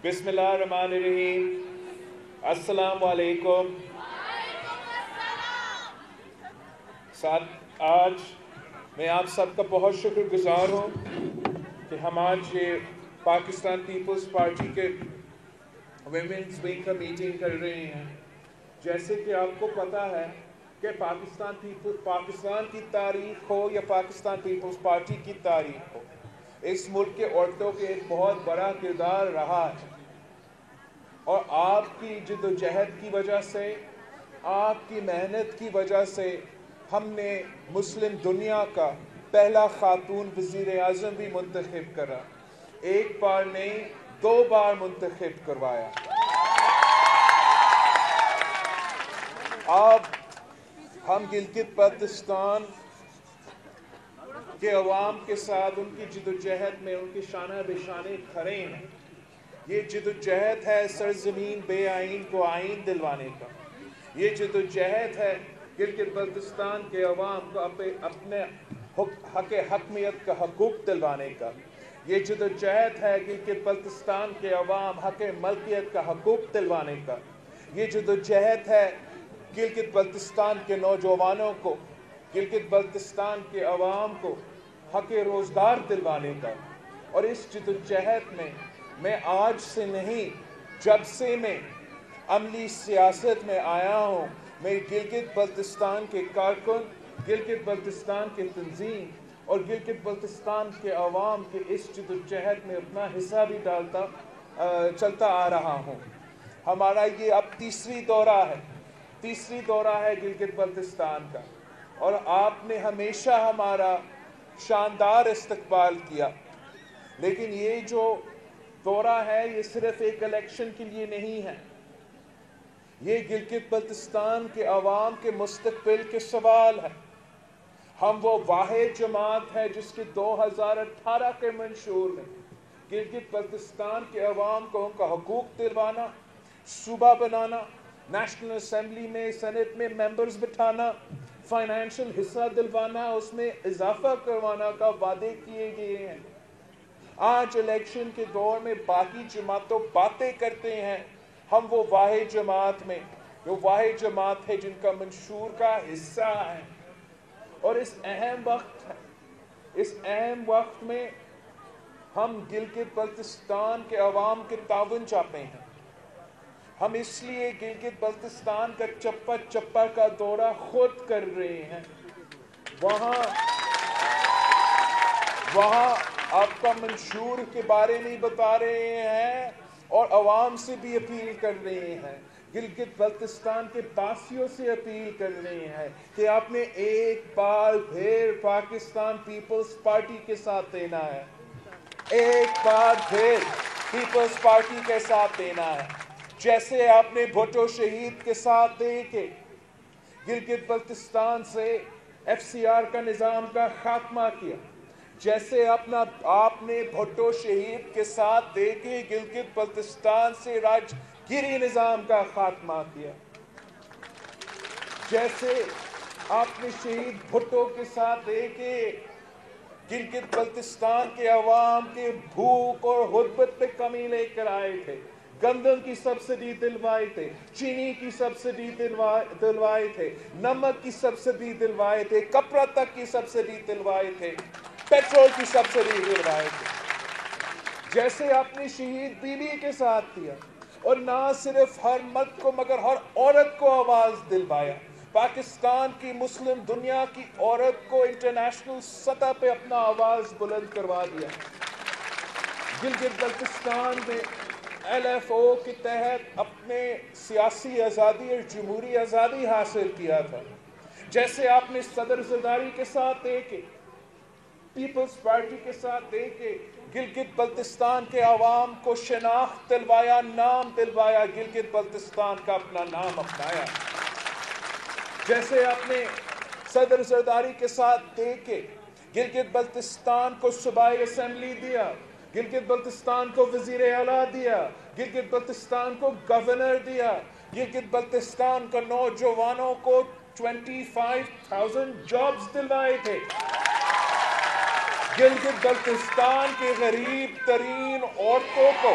بسم اللہ الرحمن الرحیم. السلام علیکم. آج میں آپ سب کا بہت شکر گزار ہوں کہ ہم آج یہ پاکستان پیپلز پارٹی کے ویمنز ونگ کا میٹنگ کر رہے ہیں. جیسے کہ آپ کو پتہ ہے کہ پاکستان کی تاریخ ہو یا پاکستان پیپلز پارٹی کی تاریخ ہو، اس ملک کے عورتوں کے ایک بہت بڑا کردار رہا ہے. اور آپ کی جد و جہد کی وجہ سے، آپ کی محنت کی وجہ سے ہم نے مسلم دنیا کا پہلا خاتون وزیر اعظم بھی منتخب کرا. ایک بار نہیں، 2 بار منتخب کروایا. اب ہم گلگت بلتستان کے عوام کے ساتھ ان کی جد و جہد میں ان کی شانہ بشانے کھڑے ہیں. یہ جد و جہد ہے سرزمین بے آئین کو آئین دلوانے کا. یہ جد و جہد ہے گلگت بلتستان کے عوام کو اپنے حق حکمیت کا حقوق دلوانے کا. یہ جد و جہد ہے گلگت بلتستان کے عوام حق ملکیت کا حقوق دلوانے کا. یہ جد و جہد ہے گلگت بلتستان کے نوجوانوں کو، گلگت بلتستان کے عوام کو حق روزگار دلوانے کا. اور اس جد و جہد میں آج سے نہیں، جب سے میں عملی سیاست میں آیا ہوں، میں گلگت بلتستان کے کارکن، گلگت بلتستان کے تنظیم اور گلگت بلتستان کے عوام کے اس جد و جہد میں اپنا حصہ بھی چلتا آ رہا ہوں. ہمارا یہ اب تیسری دورہ ہے گلگت بلتستان کا، اور آپ نے ہمیشہ ہمارا شاندار استقبال کیا. لیکن یہ جو دورہ ہے یہ صرف ایک الیکشن کے لیے نہیں ہے. یہ گلگت بلتستان کے عوام کے مستقبل کے سوال ہے. ہم وہ واحد جماعت ہے جس کے 2018 کے منشور میں گلگت بلتستان کے عوام کو ان کا حقوق دلوانا، صوبہ بنانا، نیشنل اسمبلی میں سینٹ میں ممبرز بٹھانا، فائنینشل حصہ دلوانا، اس میں اضافہ کروانا کا وعدے کیے گئے ہیں. آج الیکشن کے دور میں باقی جماعتوں باتیں کرتے ہیں، ہم وہ واحد جماعت ہے جن کا منشور کا حصہ ہے. اور اس اہم وقت میں ہم گلگت بلتستان کے عوام کے تعاون چاہتے ہیں. ہم اس لیے گلگت بلتستان کا چپا چپا کا دورہ خود کر رہے ہیں. وہاں آپ کا منشور کے بارے میں بتا رہے ہیں اور عوام سے بھی اپیل کر رہے ہیں، گلگت بلتستان کے باسیوں سے اپیل کر رہے ہیں کہ آپ نے ایک بار پھر پاکستان پیپلز پارٹی کے ساتھ دینا ہے. ایک بار پھر پیپلز پارٹی کے ساتھ دینا ہے. جیسے آپ نے بھٹو شہید کے ساتھ دے کے گلگت بلتستان سے FCR کا نظام کا خاتمہ کیا، جیسے آپ نے بھٹو شہید کے ساتھ دے کے گلگت بلتستان سے راجگیری نظام کا خاتمہ کیا، جیسے آپ نے شہید بھٹو کے ساتھ دے کے گلگت بلتستان کے عوام کے بھوک اور غربت پہ کمی لے کر آئے تھے، گندم کی سبسڈی دلوائے تھے، چینی کی سبسڈی دلوائے تھے، نمک کی سبسڈی دلوائے تھے، کپڑا تک کی سبسڈی دلوائے تھے، پیٹرول کی سبسڈی دلوائے تھے. جیسے آپ نے شہید بی بی کے ساتھ دیا، اور نہ صرف ہر مرد کو مگر ہر عورت کو آواز دلوایا. پاکستان کی مسلم دنیا کی عورت کو انٹرنیشنل سطح پہ اپنا آواز بلند کروا دیا. گلگت بلتستان میں LFO کے تحت اپنے سیاسی آزادی اور جمہوری آزادی حاصل کیا تھا. جیسے آپ نے صدر زرداری کے ساتھ دے کے، پیپلز پارٹی کے ساتھ دے کے گلگت بلتستان کے عوام کو شناخت دلوایا، نام دلوایا، گلگت بلتستان کا اپنا نام اپنایا. جیسے آپ نے صدر زرداری کے ساتھ دے کے گلگت بلتستان کو صوبائی اسمبلی دیا، گلگت بلتستان کو وزیر اعلیٰ دیا، گلگت بلتستان کو گورنر دیا، گلگت بلتستان کا نوجوانوں کو 25,000 جابز دلوائے تھے. گلگت بلتستان کے غریب ترین عورتوں کو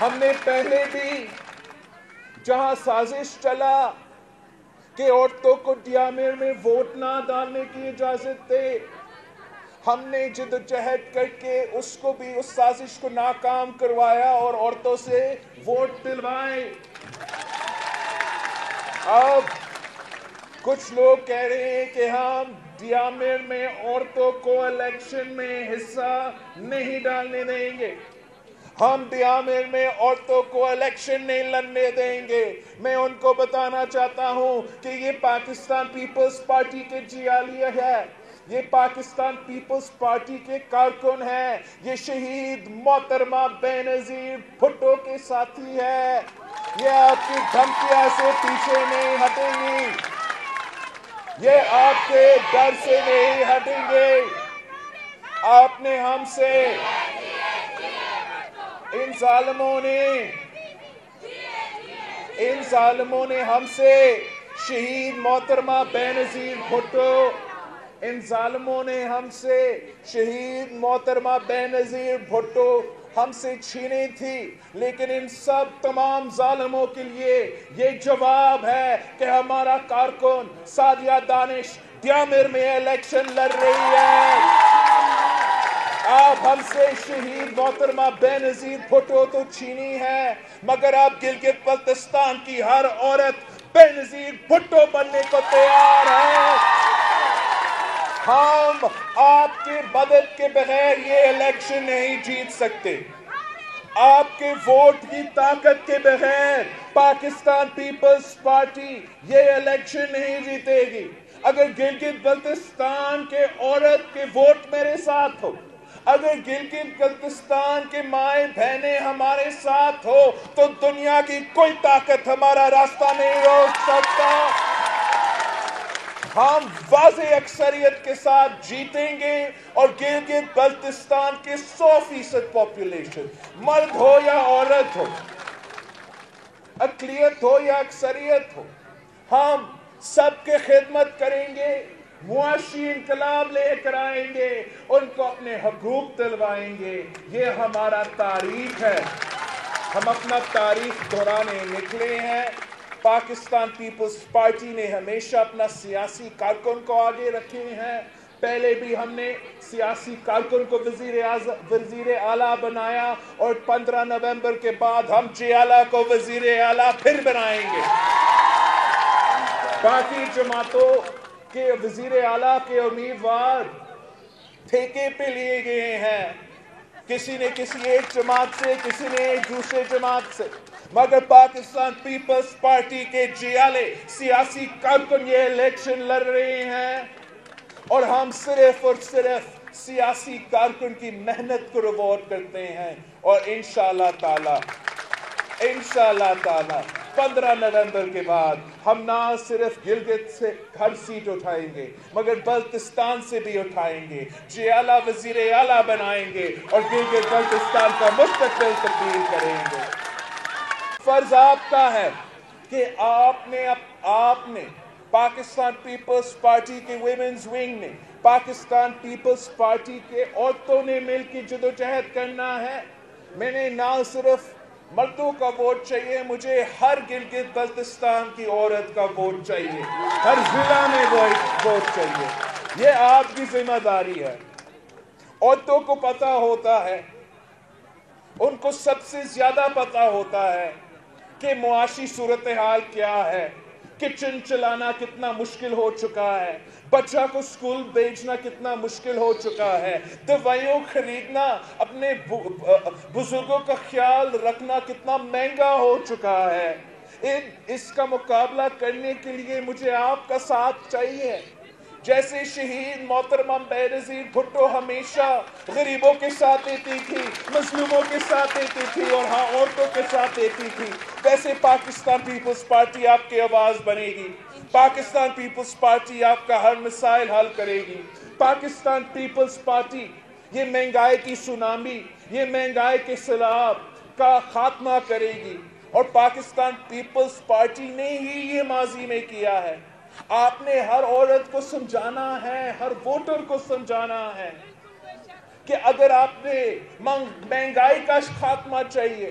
ہم نے پہلے بھی جہاں سازش چلا کہ عورتوں کو ڈیامیر میں ووٹ نہ ڈالنے کی اجازت دے، ہم نے جدوجہد کر کے اس کو بھی اس سازش کو ناکام کروایا اور عورتوں سے ووٹ دلوائے۔ اب کچھ لوگ کہہ رہے ہیں کہ ہم ڈیامیر میں عورتوں کو الیکشن میں حصہ نہیں ڈالنے دیں گے، ہم ڈیامیر میں عورتوں کو الیکشن نہیں لڑنے دیں گے۔ میں ان کو بتانا چاہتا ہوں کہ یہ پاکستان پیپلز پارٹی کے جیالیہ ہے، یہ پاکستان پیپلز پارٹی کے کارکن ہیں، یہ شہید محترمہ بے نظیر بھٹو کے ساتھی ہے، یہ آپ کی دھمکیاں سے پیچھے نہیں ہٹیں گی، یہ آپ کے ڈر سے نہیں ہٹیں گے۔ آپ نے ہم سے، ان ظالموں نے ہم سے شہید محترمہ بے نظیر بھٹو، ان ظالموں نے ہم سے شہید محترمہ بے نظیر بھٹو ہم سے چھینی تھی، لیکن ان سب تمام ظالموں کے لیے یہ جواب ہے کہ ہمارا کارکن سعدیہ دانش ڈیامیر میں الیکشن لڑ رہی ہے۔ آپ ہم سے شہید محترمہ بے نظیر بھٹو تو چھینی ہے، مگر آپ گلگت بلتستان کی ہر عورت بے نظیر بھٹو بننے کو تیار ہے۔ ہم آپ کے مدد کے بغیر یہ الیکشن نہیں جیت سکتے، آپ کے ووٹ کی طاقت کے بغیر پاکستان پیپلز پارٹی یہ الیکشن نہیں جیتے گی۔ اگر گلگت بلتستان کے عورت کے ووٹ میرے ساتھ ہو، اگر گلگت بلتستان کے مائیں بہنیں ہمارے ساتھ ہو، تو دنیا کی کوئی طاقت ہمارا راستہ نہیں روک سکتا۔ ہم واضح اکثریت کے ساتھ جیتیں گے اور گلگت بلتستان کے 100% پاپولیشن، مرد ہو یا عورت ہو، اقلیت ہو یا اکثریت ہو، ہم سب کے خدمت کریں گے، معاشی انقلاب لے کر آئیں گے، ان کو اپنے حقوق دلوائیں گے۔ یہ ہمارا تاریخ ہے، ہم اپنا تاریخ دہرانے نکلے ہیں۔ پاکستان پیپلز پارٹی نے ہمیشہ اپنا سیاسی کارکن کو آگے رکھے ہیں، پہلے بھی ہم نے سیاسی کارکن کو وزیر اعلیٰ بنایا، اور 15 نومبر کے بعد ہم جیالہ کو وزیر اعلیٰ پھر بنائیں گے۔ باقی جماعتوں کے وزیر اعلیٰ کے امیدوار ٹھیکے پہ لیے گئے ہیں، کسی نے کسی ایک جماعت سے، کسی نے ایک دوسرے جماعت سے، مگر پاکستان پیپلز پارٹی کے جیالے سیاسی کارکن یہ الیکشن لڑ رہے ہیں، اور ہم صرف اور صرف سیاسی کارکن کی محنت کو ریوارڈ کرتے ہیں، اور انشاءاللہ تعالی 15 نومبر کے بعد ہم نہ صرف گلگت سے ہر سیٹ اٹھائیں گے، مگر بلتستان سے بھی اٹھائیں گے، جیالہ وزیر اعلیٰ بنائیں گے، اور گلگت بلتستان کا مستقبل تبدیل کریں گے۔ فرض آپ کا ہے کہ آپ نے پاکستان پیپلز پارٹی کے ویمنز ونگ نے، پاکستان پیپلز پارٹی کے عورتوں نے مل کے جدوجہد کرنا ہے۔ میں نے نہ صرف مردوں کا ووٹ چاہیے، مجھے ہر گلگت بلتستان کی عورت کا ووٹ چاہیے، ہر ضلع میں ووٹ چاہیے۔ یہ آپ کی ذمہ داری ہے۔ عورتوں کو پتہ ہوتا ہے، ان کو سب سے زیادہ پتہ ہوتا ہے کہ معاشی صورتحال کیا ہے، کچن چلانا کتنا مشکل ہو چکا ہے، بچہ کو اسکول بھیجنا کتنا مشکل ہو چکا ہے، دوائیوں خریدنا، اپنے بزرگوں کا خیال رکھنا کتنا مہنگا ہو چکا ہے۔ اس کا مقابلہ کرنے کے لیے مجھے آپ کا ساتھ چاہیے۔ جیسے شہید محترمہ بے نظیر بھٹو ہمیشہ غریبوں کے ساتھ دیتی تھی، مظلوموں کے ساتھ دیتی تھی، اور ہاں عورتوں کے ساتھ دیتی تھی، ویسے پاکستان پیپلز پارٹی آپ کی آواز بنے گی، پاکستان پیپلز پارٹی آپ کا ہر مسائل حل کرے گی، پاکستان پیپلز پارٹی یہ مہنگائی کی سونامی، یہ مہنگائی کے سیلاب کا خاتمہ کرے گی، اور پاکستان پیپلز پارٹی نے ہی یہ ماضی میں کیا ہے۔ آپ نے ہر عورت کو سمجھانا ہے، ہر ووٹر کو سمجھانا ہے کہ اگر آپ نے مہنگائی کا خاتمہ چاہیے،